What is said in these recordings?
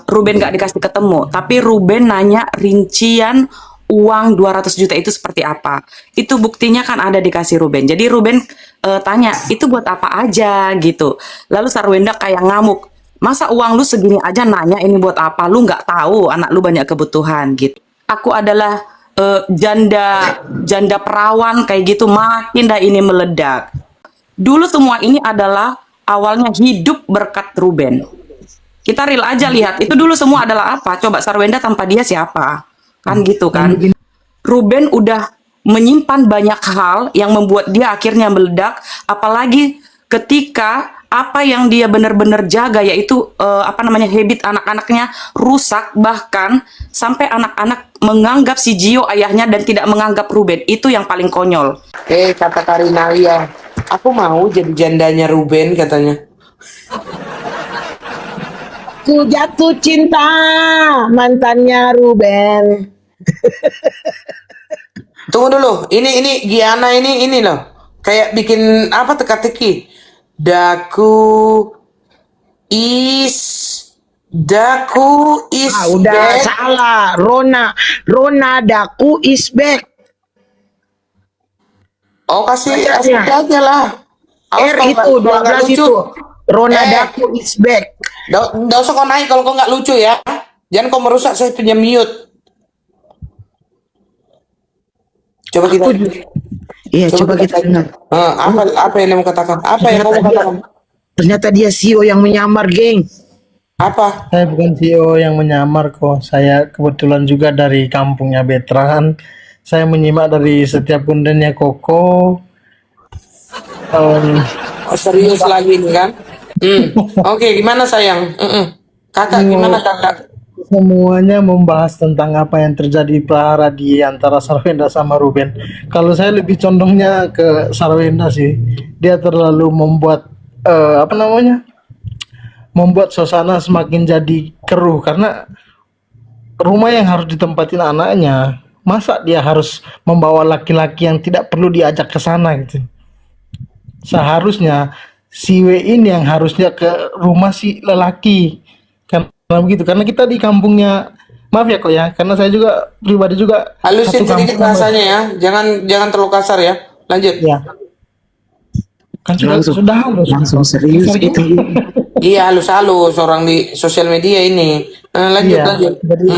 Ruben nggak dikasih ketemu, tapi Ruben nanya rincian uang 200 juta itu seperti apa. Itu buktinya kan ada dikasih Ruben. Jadi Ruben tanya, itu buat apa aja gitu. Lalu Sarwenda kayak ngamuk, masa uang lu segini aja nanya ini buat apa? Lu nggak tahu anak lu banyak kebutuhan gitu. Aku adalah janda janda perawan kayak gitu, makin dah ini meledak. Dulu semua ini adalah awalnya hidup berkat Ruben. Kita real aja lihat, itu dulu semua adalah apa? Coba Sarwenda tanpa dia siapa? Kan gitu Dan kan. begini, Ruben udah menyimpan banyak hal yang membuat dia akhirnya meledak, apalagi ketika apa yang dia benar-benar jaga yaitu apa namanya habit anak-anaknya rusak, bahkan sampai anak-anak menganggap si Gio ayahnya dan tidak menganggap Ruben. Itu yang paling konyol. Kata Karinalia, aku mau jadi jandanya Ruben katanya. aku jatuh cinta mantannya Ruben. Tunggu dulu, ini Giana ini loh, kayak bikin apa teka-teki. Daku is Daku is Udah back. salah. Rona Daku is back. Oh kasih Bacanya. aja lah. Awas R kalau itu nggak 12 lucu. itu. Rona Eh, Daku is back. nggak usah kau naik kalau kau nggak lucu ya. Jangan kau merusak saya punya mute. Coba kita. Aku juga. Iya, coba kita dengar. Apa yang mau katakan? Apa yang kamu katakan? Ternyata dia CEO yang menyamar, geng. Apa? Saya bukan CEO yang menyamar kok. Saya kebetulan juga dari kampungnya Betran. Saya menyimak dari setiap kontennya Koko. Oh, serius lagi nih kan? Oke, gimana sayang? Kakak gimana kakak? Semuanya membahas tentang apa yang terjadi prahara di antara Sarwenda sama Ruben. Kalau saya lebih condongnya ke Sarwenda sih. Dia terlalu membuat apa namanya? Membuat suasana semakin jadi keruh karena rumah yang harus ditempatin anaknya. Masa dia harus membawa laki-laki yang tidak perlu diajak ke sana gitu. Seharusnya si W ini yang harusnya ke rumah si lelaki. Karena begitu, karena kita di kampungnya, maaf ya kok ya, karena saya juga pribadi juga Halusin satu sedikit kampung sama bahasanya ya. Jangan terlalu kasar ya. Lanjut. ya. Kan sudah halus. Langsung serius Sorry. gitu. Iya, halus-halus orang di sosial media ini. Lanjut, Iya. lanjut. Jadi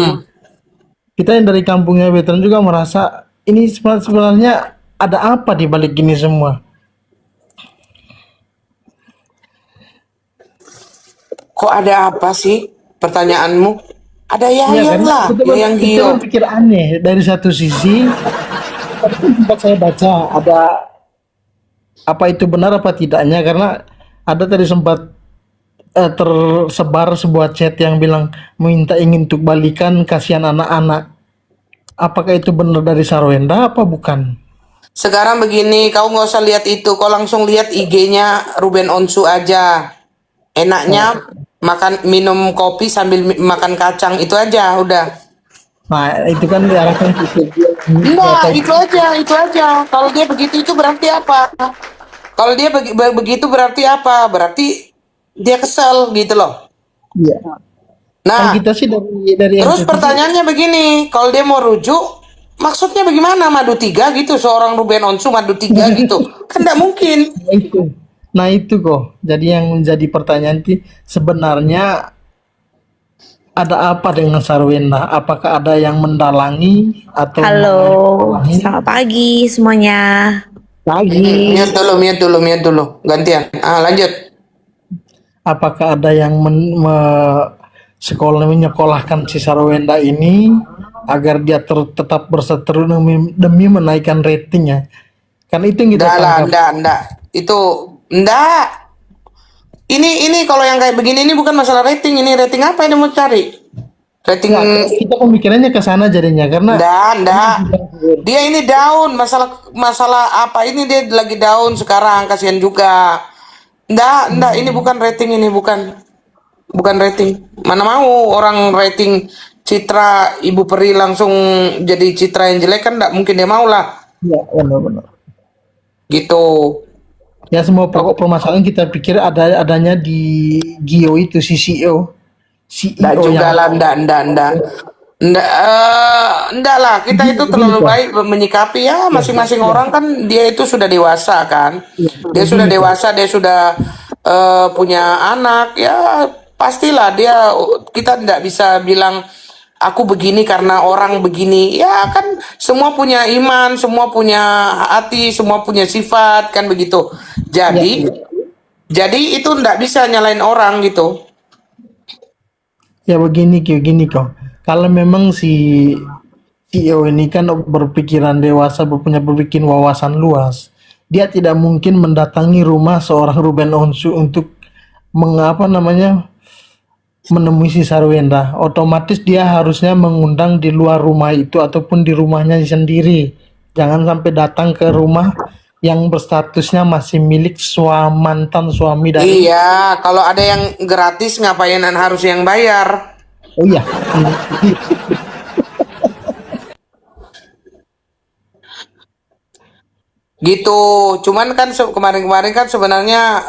kita yang dari kampungnya veteran juga merasa ini sebenarnya ada apa di balik ini semua. Kok ada apa sih? Pertanyaanmu? Ada Iya Yayang karena lah, Yayang kita Gio. berpikir aneh dari satu sisi. Tadi kan sempat saya baca ada apa itu benar apa tidaknya karena ada tadi sempat tersebar sebuah chat yang bilang minta ingin untuk balikan kasihan anak-anak. Apakah itu benar dari Sarwenda apa bukan? Sekarang begini, kau nggak usah lihat itu. Kau langsung lihat IG-nya Ruben Onsu aja. Enaknya makan minum kopi sambil makan kacang itu aja, udah. Nah itu kan diarahkan ke dia. Enggak, itu aja. Kalau dia begitu itu berarti apa? Kalau dia begitu berarti apa? Berarti dia kesel gitu loh. Iya. Kan Nah, kita sih dari terus NCT sih, pertanyaannya begini, kalau dia mau rujuk, maksudnya bagaimana? Madu 3 gitu, seorang Ruben Onsu Madu 3 gitu. Kan tidak mungkin. nah itu. Nah itu kok. Jadi yang menjadi pertanyaan sih sebenarnya ada apa dengan Sarwenda? Apakah ada yang mendalangi atau Halo, mendalangi? selamat pagi semuanya. Pagi. Mute dulu. Gantian. Lanjut. Apakah ada yang menyekolahkan si Sarwenda ini agar dia tetap berseteru demi menaikkan ratingnya? Kan itu yang kita Enggak lah, tangkap. enggak. Itu enggak. Ini kalau yang kayak begini ini bukan masalah rating, ini rating apa yang mau cari? Rating Nah, kita pemikirannya ke sana jadinya karena enggak. Dia ini down, masalah apa ini dia lagi down sekarang, kasihan juga. Enggak, ini bukan rating, ini bukan rating. Mana mau orang rating citra Ibu Peri langsung jadi citra yang jelek kan enggak mungkin dia mau lah. ya benar-benar. Gitu. Ya semua pokok permasalahan kita pikir adanya di Gio itu si CEO. Nggak CEO juga yang lah, ndak lah. Kita itu begini terlalu kok. baik menyikapi ya. Ya, Masing-masing ya, orang kan dia itu sudah dewasa kan. Dia sudah begini kok. dewasa, dia sudah punya anak. Ya pastilah dia. Kita ndak bisa bilang aku begini karena orang begini. Ya kan semua punya iman, semua punya hati, semua punya sifat kan begitu. Ya, Jadi jadi itu ndak bisa nyalain orang gitu. ya begini kok. Kalau memang si CEO ini kan berpikiran dewasa, punya berpikir wawasan luas. Dia tidak mungkin mendatangi rumah seorang Ruben Onsu untuk mengapa namanya menemui si Sarwenda. Otomatis dia harusnya mengundang di luar rumah itu ataupun di rumahnya sendiri. Jangan sampai datang ke rumah yang berstatusnya masih milik mantan suami dari. Iya, kalau ada yang gratis ngapain harus yang bayar? Oh iya. Gitu. Cuman kan kemarin-kemarin kan sebenarnya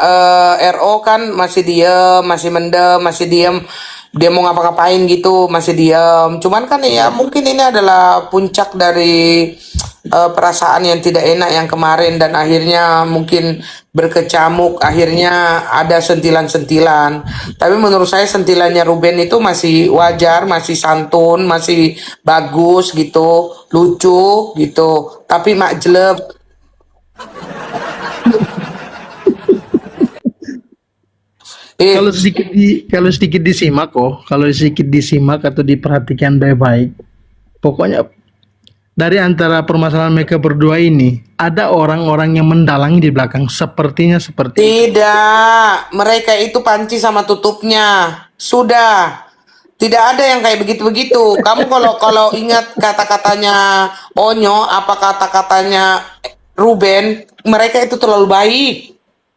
RO kan masih diem, masih mendem, masih diem. Dia mau ngapa-ngapain gitu, masih diem. Cuman kan ya mungkin ini adalah puncak dari perasaan yang tidak enak yang kemarin dan akhirnya mungkin berkecamuk, akhirnya ada sentilan-sentilan. Tapi menurut saya sentilannya Ruben itu masih wajar, masih santun, masih bagus gitu, lucu gitu. Tapi makjleb. Kalau Eh, sedikit disimak kok, kalau sedikit disimak atau diperhatikan baik-baik, pokoknya dari antara permasalahan mereka berdua ini ada orang-orang yang mendalangi di belakang, sepertinya seperti itu. tidak, mereka itu panci sama tutupnya. Sudah. Tidak ada yang kayak begitu-begitu. Kamu kalau kalau ingat kata-katanya Onyo, apa kata-katanya Ruben, mereka itu terlalu baik.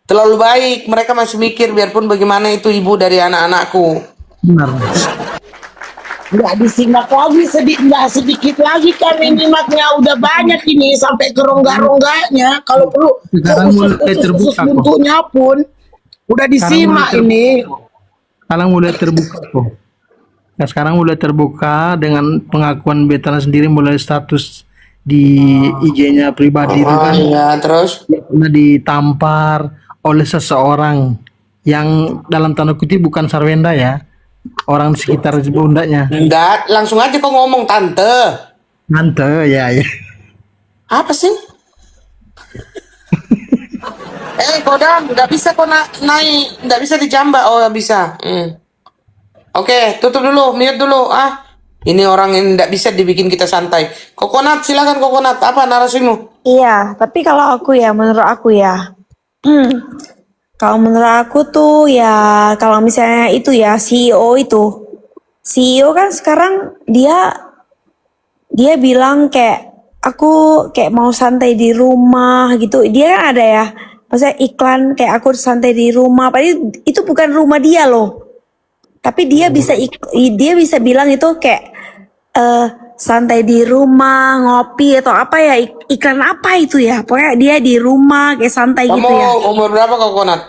Terlalu baik. Mereka masih mikir biarpun bagaimana itu ibu dari anak-anakku. Benar. Nggak disimak lagi, nggak sedikit lagi kami nyimaknya, udah banyak ini sampai ke rongga-rongganya. Kalau perlu ke Sekarang mulai usus terbuka kok. buntunya pun udah Sekarang mulai disimak terbuka. ini. Sekarang mulai terbuka kok. Nah, sekarang mulai terbuka dengan pengakuan Betana sendiri, mulai status di IG-nya pribadi itu Oh kan iya, terus dia pernah ditampar oleh seseorang yang dalam tanda kutip bukan Sarwenda ya, orang di sekitar bundanya. enggak, langsung aja kau ngomong tante. Tante ya ya. Apa sih? Kodam, nggak bisa kok naik, nggak bisa dijambak. Oh, nggak bisa. Oke, tutup dulu, mute dulu. Ini orang yang nggak bisa dibikin kita santai. Kokonat, silakan Kokonat. Apa narasimu? Iya, tapi kalau aku ya, menurut aku ya, kalau menurut aku tuh ya, kalau misalnya itu ya CEO kan sekarang dia bilang kayak aku kayak mau santai di rumah gitu. Dia kan ada ya, maksudnya iklan kayak aku santai di rumah. Padahal itu bukan rumah dia loh. Tapi dia bisa bilang itu kayak santai di rumah, ngopi atau apa ya, iklan apa itu ya. Pokoknya dia di rumah kayak santai Kamu gitu ya. umur berapa Kokonat?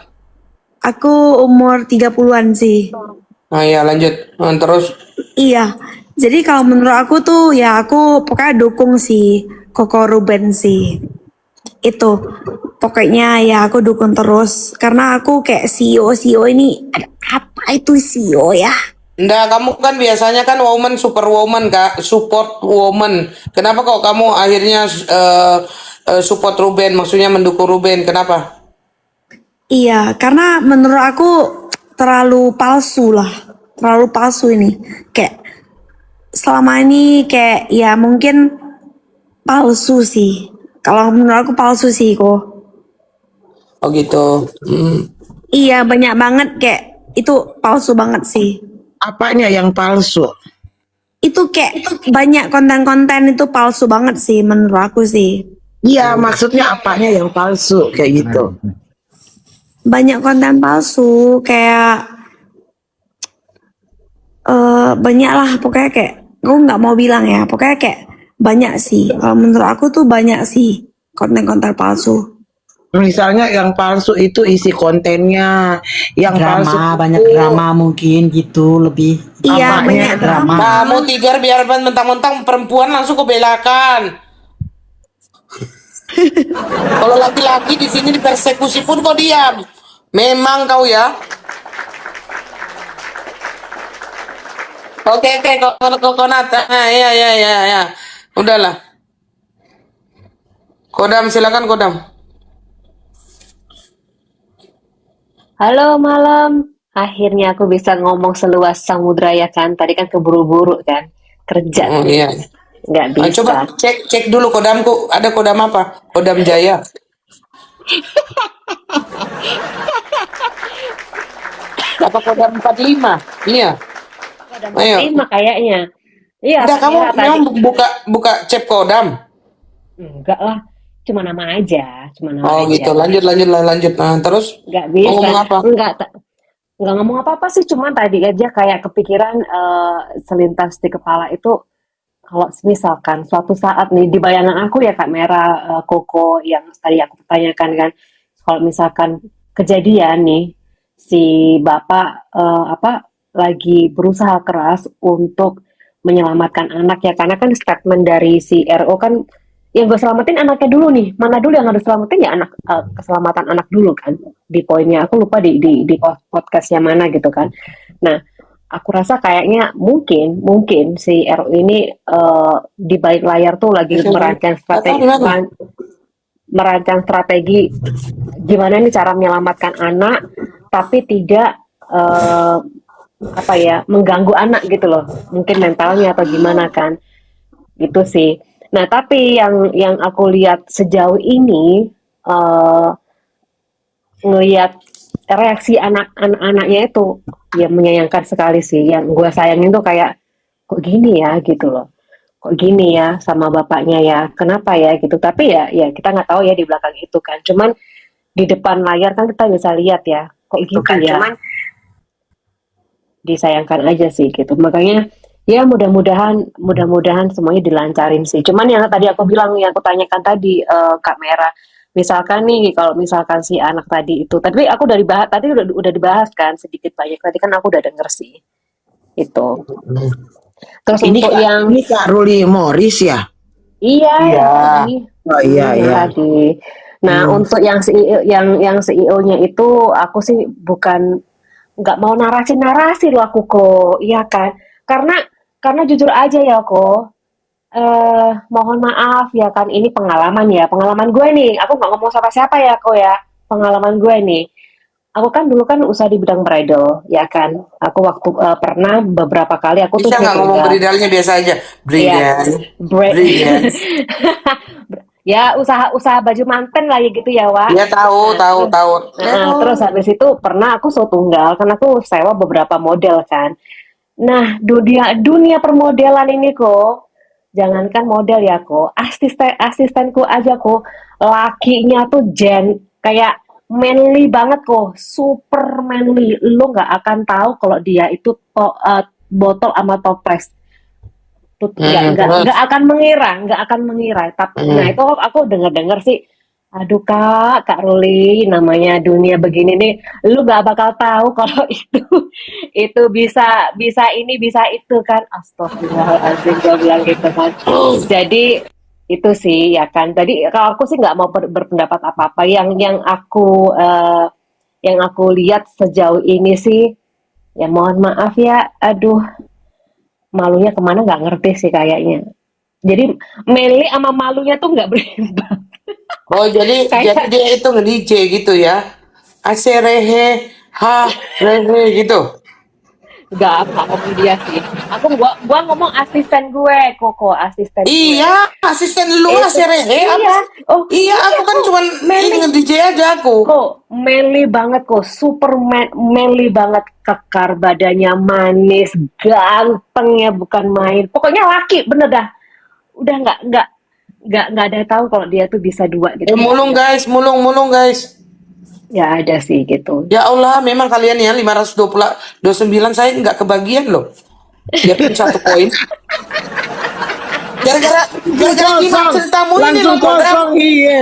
Aku umur 30-an sih. Nah ya lanjut. Terus, Iya. Jadi kalau menurut aku tuh ya aku pokoknya dukung si Koko Ruben sih. Itu. Pokoknya ya aku dukung terus karena aku kayak CEO ini ada apa itu CEO ya? enggak, kamu kan biasanya kan woman superwoman Kak, support woman. Kenapa kok kamu akhirnya support Ruben, maksudnya mendukung Ruben? Kenapa? Iya, karena menurut aku terlalu palsu lah. Terlalu palsu ini. Kayak selama ini kayak ya mungkin palsu sih. Kalau menurut aku palsu sih kok. Oh gitu. Iya, banyak banget kayak itu palsu banget sih. Apanya yang palsu? Itu kayak banyak konten-konten itu palsu banget sih menurut aku sih. Iya, maksudnya apanya yang palsu kayak gitu? Banyak konten palsu kayak banyak lah pokoknya kayak aku nggak mau bilang ya pokoknya kayak banyak sih kalau menurut aku tuh banyak sih konten-konten palsu. Misalnya yang palsu itu isi kontennya, yang palsu Drama, banyak itu drama mungkin gitu lebih. Iya, apanya? banyak drama. Kamu Tiger biar mentang-mentang perempuan langsung kau belakan. Kalau laki-laki di sini dipersekusi pun kau diam. Memang kau ya. Oke, kau Nata. Nah, ya. Udahlah. Kodam, silakan Kodam. Halo malam, akhirnya aku bisa ngomong seluas samudra ya kan. Tadi kan keburu-buru kan, kerja Oh iya. nggak Ah, bisa. coba cek dulu kodamku. Ada kodam apa? Kodam Jaya. Apa kodam 45? Iya. Ada Ayo. 45 kayaknya. Iya, Udah kamu Samira tadi. memang buka cek kodam. Enggak lah, cuma nama aja, cuma nama Oh aja. gitu. Lanjut. Nah, terus Nggak mau bisa. ngomong apa? Nggak ngomong apa-apa sih, cuman tadi aja kayak kepikiran selintas di kepala itu kalau misalkan suatu saat nih di bayangan aku ya Kak Mera, Koko yang tadi aku tanyakan kan, kalau misalkan kejadian nih si bapak lagi berusaha keras untuk menyelamatkan anak ya karena kan statement dari si RO kan yang gue selamatin anaknya dulu nih, mana dulu yang harus selamatin ya anak, keselamatan anak dulu kan di poinnya aku lupa di podcastnya mana gitu kan. Nah aku rasa kayaknya mungkin si RO ini di balik layar tuh lagi merancang strategi gimana nih cara menyelamatkan anak tapi tidak mengganggu anak gitu loh, mungkin mentalnya atau gimana kan gitu sih. Nah tapi yang aku lihat sejauh ini ngelihat reaksi anak-anaknya itu ya menyayangkan sekali sih. Yang gue sayangin tuh kayak kok gini ya gitu loh, kok gini ya sama bapaknya ya, kenapa ya gitu. Tapi ya kita nggak tahu ya di belakang itu kan, cuman di depan layar kan kita bisa lihat ya kok gitu kan, ya cuman disayangkan aja sih gitu. Makanya ya mudah-mudahan semuanya dilancarin sih. Cuman yang tadi aku bilang, yang aku tanyakan tadi Kak Mera, misalkan nih kalau misalkan si anak tadi itu, tapi aku udah dibahas kan sedikit banyak, tadi kan aku udah denger sih itu. Terus Ini untuk yang Kak Ruli Morris ya? iya Iya. tadi. Oh iya. Tadi. Nah, untuk yang CEO, yang CEO-nya itu aku sih nggak mau narasi loh aku kok, iya kan? Karena jujur aja ya kok, mohon maaf ya kan, ini pengalaman gue nih. Aku nggak ngomong sama siapa ya kok ya, pengalaman gue nih. Aku kan dulu kan usaha di bidang bridal, ya kan. Aku waktu pernah beberapa kali aku tuh Bisa nggak ngomong tunggal. bridalnya biasa aja? Brilliant. Brilliant. Ya usaha baju manten lah ya gitu ya Wak. Ya tahu. Terus habis itu pernah aku tunggal karena aku sewa beberapa model kan. Nah dunia permodelan ini kok, jangankan model ya kok, asistenku aja kok lakinya tuh kayak manly banget kok, super manly. Lo nggak akan tahu kalau dia itu botol sama toples. Tuh nggak akan mengira. Tapi nah itu aku dengar sih, aduh Kak Ruli, namanya dunia begini nih, lu nggak bakal tahu kalau itu bisa ini bisa itu kan. Astagfirullahaladzim, gue bilang gitu kan. Jadi itu sih ya kan. Jadi kalau aku sih nggak mau berpendapat apa-apa. Yang aku lihat sejauh ini sih, ya mohon maaf ya, aduh malunya kemana nggak ngerti sih kayaknya. Jadi Meli sama malunya tuh nggak berimbang. Oh jadi dia itu nge-DJ gitu ya? Aserehe, rehe gitu. Nggak ngomong dia sih. Gua ngomong asisten gue, Koko, asisten gue. Iya, asisten lu Aserehe. Iya. Oh, iya, aku kan cuman ini nge-DJ aja aku. Kok manly banget kok, super manly banget, kekar badannya, manis, ganteng ya bukan main. Pokoknya laki bener dah. Udah nggak ada yang tahu kalau dia tuh bisa dua gitu. Mulung guys. Ya ada sih gitu. Ya Allah, memang kalian ya 529 saya nggak kebagian loh. Biarpun 1 poin. Gara-gara Kosong. ceritamu ini Langsung loh, Kodam. kosong, iya.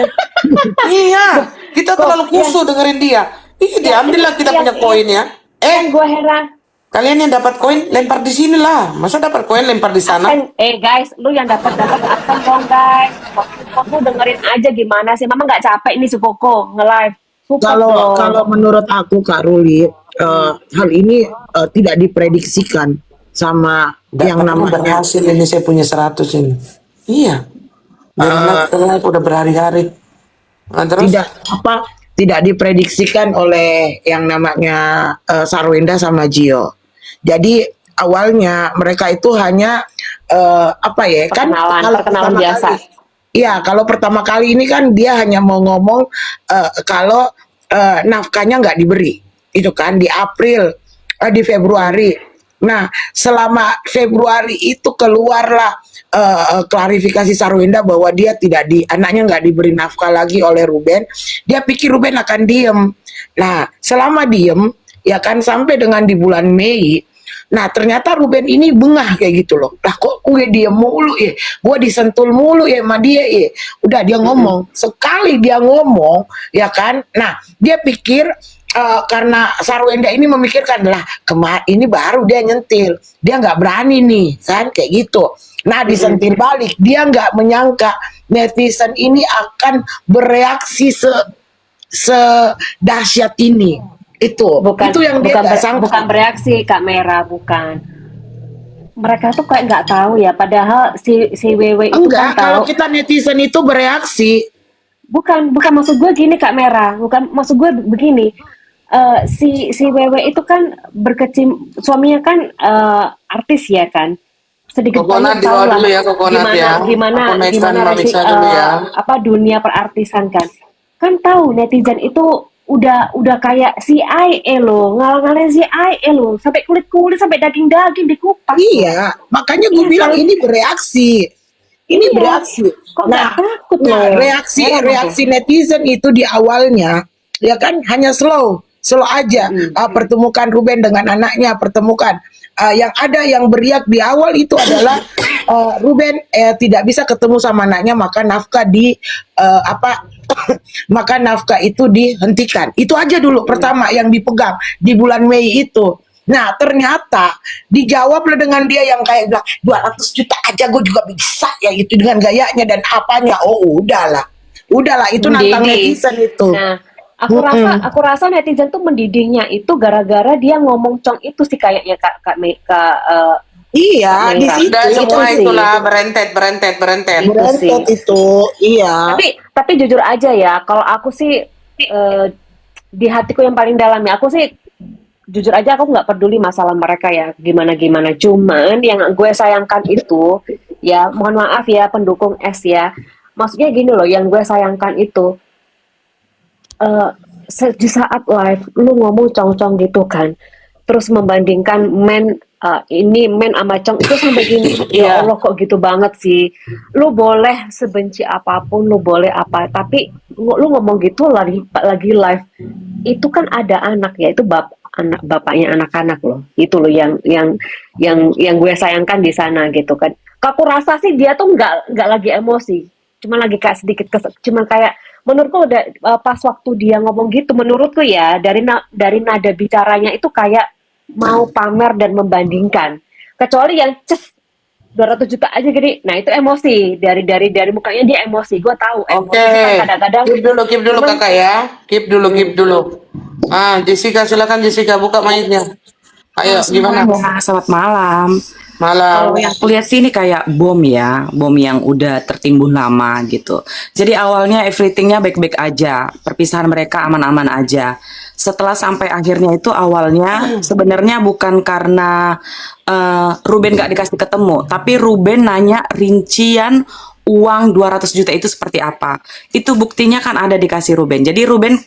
Iya. Kita Kok terlalu kusu dengerin dia. Ih, diambil lah kita punya koin ya. yang gue heran. Kalian yang dapat koin lempar di sini lah. Masa dapat koin lempar di sana? Guys, lu yang dapat absen dong guys. Kok dengerin aja gimana sih? Mama nggak capek ini si Koko nge-live. Support dong. Kalau menurut aku Kak Ruli, hal ini tidak diprediksikan sama yang Tapi namanya berhasil ini saya punya 100 ini. Iya. Dari udah berhari-hari. Nah, terus tidak diprediksikan oleh yang namanya Sarwenda sama Gio. Jadi awalnya mereka itu hanya Perkenalan biasa. Iya, kalau pertama kali ini kan dia hanya mau ngomong kalau nafkahnya nggak diberi, itu kan di April, di Februari. Nah, selama Februari itu keluarlah klarifikasi Sarwenda bahwa dia anaknya nggak diberi nafkah lagi oleh Ruben. Dia pikir Ruben akan diem. Nah, selama diem, ya kan sampai dengan di bulan Mei. Nah, ternyata Ruben ini bengah kayak gitu loh. Lah kok gue diem mulu ya? Gue disentul mulu ya sama dia ya. Udah dia ngomong. Sekali dia ngomong, ya kan? Nah, dia pikir karena Sarwenda ini memikirkan lah ini baru dia nyentil, dia nggak berani nih kan kayak gitu. Nah disentil balik, dia nggak menyangka netizen ini akan bereaksi sedahsyat ini. Itu yang dia nggak sangka. Bukan bereaksi Kak Mera, bukan. Mereka tuh kayak nggak tahu ya, padahal si Wewe itu Enggak, kan tahu. kalau kita netizen itu bereaksi. Bukan maksud gue gini Kak Mera, bukan maksud gue begini. Si Wewe itu kan suaminya kan artis ya kan, sedikit Kokonat banyak di tahu bawah lah dulu ya, kokonat ya. gimana Mamiksa dulu ya. dunia perartisan kan tahu netizen itu udah kayak si IE lo, ngalah-ngalahin si IE lo, sampai kulit sampai daging dikupas. Iya, makanya gue bilang ini bereaksi. Ini bereaksi. Kok nggak takut loh? Reaksi netizen itu di awalnya ya kan hanya slow aja. Pertemukan Ruben dengan anaknya, pertemukan. Yang ada yang beriak di awal itu adalah Ruben tidak bisa ketemu sama anaknya, maka nafkah maka nafkah itu dihentikan. Itu aja dulu pertama yang dipegang di bulan Mei itu. Nah ternyata dijawablah dengan dia yang kayak bilang 200 juta aja gue juga bisa ya, itu dengan gayanya dan apanya. Oh udahlah itu nantang netizen itu. Nah, aku rasa netizen tuh mendidihnya itu gara-gara dia ngomong cong itu sih kayaknya Kak Iya, di situ Dan semua itu sih. itulah berentet. itu. Iya. Tapi jujur aja ya, kalau aku sih di hatiku yang paling dalam ya, aku sih jujur aja aku nggak peduli masalah mereka ya gimana. Cuman yang gue sayangkan itu ya, mohon maaf ya pendukung S ya, maksudnya gini loh, yang gue sayangkan itu di saat live lu ngomong cong-cong gitu kan, terus membandingkan men sama cong itu sampai gini. Ya Allah kok gitu banget sih. Lu boleh sebenci apapun, lu boleh apa, tapi lu ngomong gitu lagi live. Itu kan ada anak ya, itu bapaknya anak-anak loh. Itu loh yang gue sayangkan di sana gitu kan. Aku rasa sih dia tuh nggak lagi emosi, cuma lagi kayak sedikit cuma kayak menurutku udah pas waktu dia ngomong gitu, menurutku ya dari nada bicaranya itu kayak mau pamer dan membandingkan. Kecuali yang 200 juta aja gini, nah itu emosi dari mukanya dia emosi. Gue tahu emosi kadang-kadang. Keep dulu kakak ya, keep dulu. Jessica silakan Jessica buka mainnya. Ayo gimana? Selamat malam. Malam. Kalau yang aku lihat sih ini kayak bom yang udah tertimbun lama gitu. Jadi awalnya everythingnya baik-baik aja, perpisahan mereka aman-aman aja. Setelah sampai akhirnya itu awalnya sebenarnya bukan karena Ruben gak dikasih ketemu, tapi Ruben nanya rincian uang 200 juta itu seperti apa. Itu buktinya kan ada dikasih Ruben. Jadi Ruben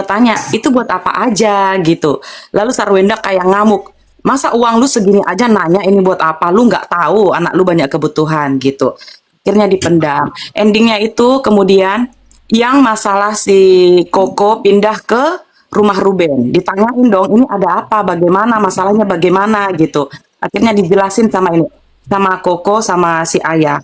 tanya, itu buat apa aja gitu. Lalu Sarwenda kayak ngamuk. Masa uang lu segini aja nanya ini buat apa? Lu nggak tahu anak lu banyak kebutuhan gitu. Akhirnya dipendam. Endingnya itu kemudian yang masalah si Koko pindah ke rumah Ruben. Ditanyain dong, ini ada apa? Bagaimana? Masalahnya bagaimana gitu. Akhirnya dijelasin sama Koko sama si Ayah.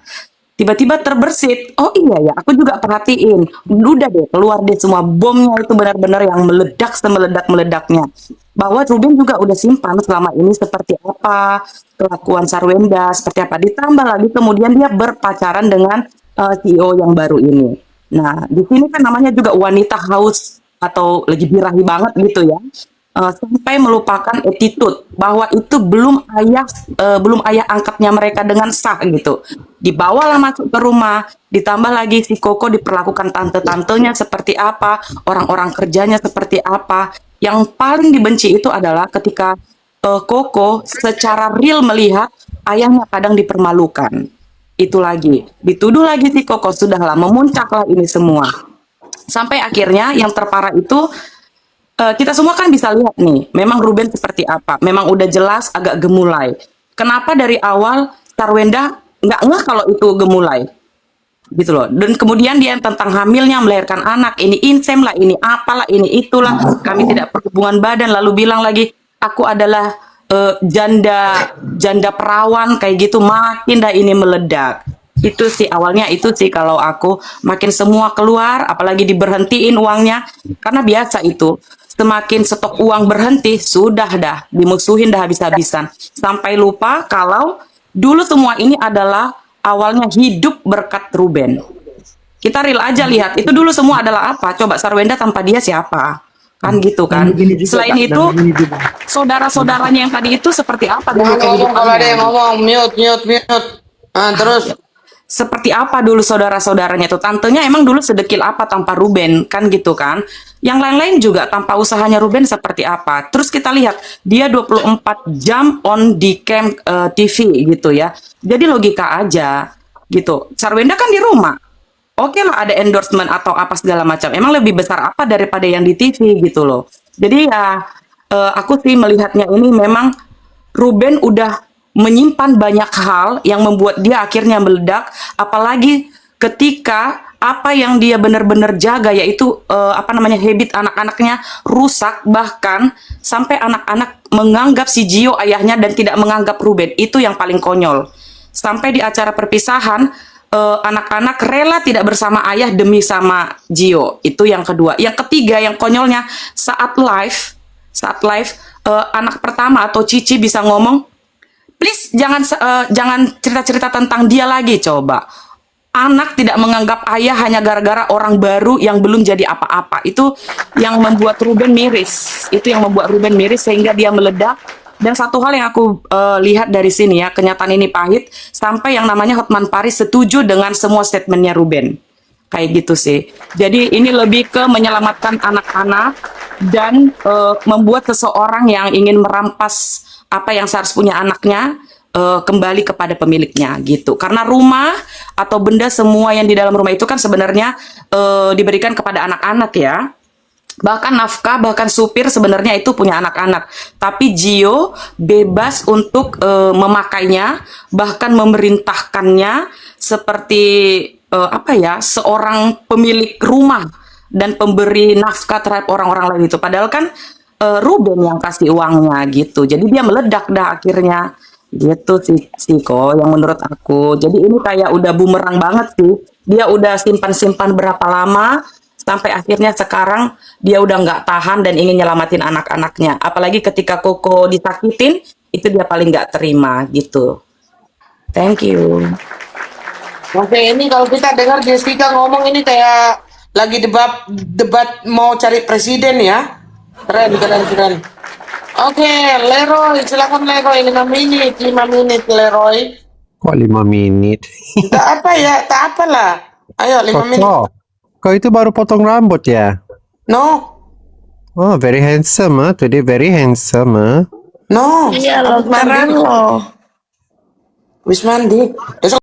tiba-tiba terbersit. Oh iya ya, aku juga perhatiin. Udah deh, keluar deh semua bomnya itu benar-benar yang meledak semeledak-meledaknya. Bahwa Ruben juga udah simpan selama ini seperti apa kelakuan Sarwenda, seperti apa. Ditambah lagi kemudian dia berpacaran dengan CEO yang baru ini. Nah, di sini kan namanya juga wanita haus atau lagi birahi banget gitu ya. Sampai melupakan attitude bahwa itu belum ayah angkatnya mereka dengan sah gitu. Dibawalah masuk ke rumah, ditambah lagi si Koko diperlakukan tante-tantenya seperti apa, orang-orang kerjanya seperti apa. Yang paling dibenci itu adalah ketika Koko secara real melihat ayahnya kadang dipermalukan. Itu lagi, dituduh lagi si Koko, sudahlah memuncaklah ini semua. Sampai akhirnya yang terparah itu kita semua kan bisa lihat nih, memang Ruben seperti apa. Memang udah jelas agak gemulai. Kenapa dari awal Sarwenda nggak ngeh kalau itu gemulai? Gitu loh. Dan kemudian dia tentang hamilnya, melahirkan anak, ini insem lah, ini apalah, ini itulah, kami tidak berhubungan badan, lalu bilang lagi, aku adalah janda janda perawan kayak gitu, makin dah ini meledak. Itu sih awalnya, itu sih kalau aku makin semua keluar, apalagi diberhentiin uangnya, karena biasa itu. Semakin stok uang berhenti, sudah dah dimusuhin dah habis-habisan. Sampai lupa kalau dulu semua ini adalah awalnya hidup berkat Ruben. Kita real aja lihat, itu dulu semua adalah apa? Coba Sarwenda tanpa dia siapa? Kan gitu kan. Dan begini juga, Selain Kak, itu, dan begini juga. saudara-saudaranya yang tadi itu seperti apa dulu Jangan ngomong kalau ada yang kehidupannya? ngomong, mute. Terus Seperti apa dulu saudara-saudaranya tuh? Tantenya emang dulu sedekil apa tanpa Ruben, kan gitu kan? Yang lain-lain juga tanpa usahanya Ruben seperti apa? Terus kita lihat dia 24 jam on di cam TV gitu ya. Jadi logika aja gitu. Sarwenda kan di rumah. Oke lah ada endorsement atau apa segala macam. Emang lebih besar apa daripada yang di TV gitu loh. Jadi ya aku sih melihatnya ini memang Ruben udah menyimpan banyak hal yang membuat dia akhirnya meledak, apalagi ketika apa yang dia benar-benar jaga yaitu apa namanya habit anak-anaknya rusak, bahkan sampai anak-anak menganggap si Gio ayahnya dan tidak menganggap Ruben. Itu yang paling konyol. Sampai di acara perpisahan anak-anak rela tidak bersama ayah demi sama Gio. Itu yang kedua. Yang ketiga yang konyolnya saat live anak pertama atau Cici bisa ngomong, please jangan cerita-cerita tentang dia lagi coba. Anak tidak menganggap ayah hanya gara-gara orang baru yang belum jadi apa-apa. Itu yang membuat Ruben miris. Itu yang membuat Ruben miris sehingga dia meledak. Dan satu hal yang aku lihat dari sini ya, kenyataan ini pahit, sampai yang namanya Hotman Paris setuju dengan semua statementnya Ruben. Kayak gitu sih. Jadi ini lebih ke menyelamatkan anak-anak dan membuat seseorang yang ingin merampas apa yang seharusnya punya anaknya kembali kepada pemiliknya gitu. Karena rumah atau benda semua yang di dalam rumah itu kan sebenarnya diberikan kepada anak-anak ya. Bahkan nafkah, bahkan supir sebenarnya itu punya anak-anak. Tapi Gio bebas untuk memakainya, bahkan memerintahkannya seperti apa ya, seorang pemilik rumah dan pemberi nafkah terhadap orang-orang lain itu. Padahal kan Ruben yang kasih uangnya gitu. Jadi dia meledak dah akhirnya. Gitu sih kok yang menurut aku. Jadi ini kayak udah bumerang banget sih. Dia udah simpan-simpan berapa lama sampai akhirnya sekarang dia udah nggak tahan dan ingin nyelamatin anak-anaknya. Apalagi ketika Koko disakitin, itu dia paling nggak terima gitu. Thank you. oke, ini kalau kita dengar Jessica ngomong ini kayak lagi debat mau cari presiden ya. Keren. Oke, Leroy, silakan Leroy 5 menit Leroy. Kok 5 menit? Tak apa ya, tak apalah. Ayo 5 menit. Kau itu baru potong rambut ya? No, Oh, very handsome, today very handsome, no. Iya loh, Habis mandi. keren loh. Habis mandi. Besok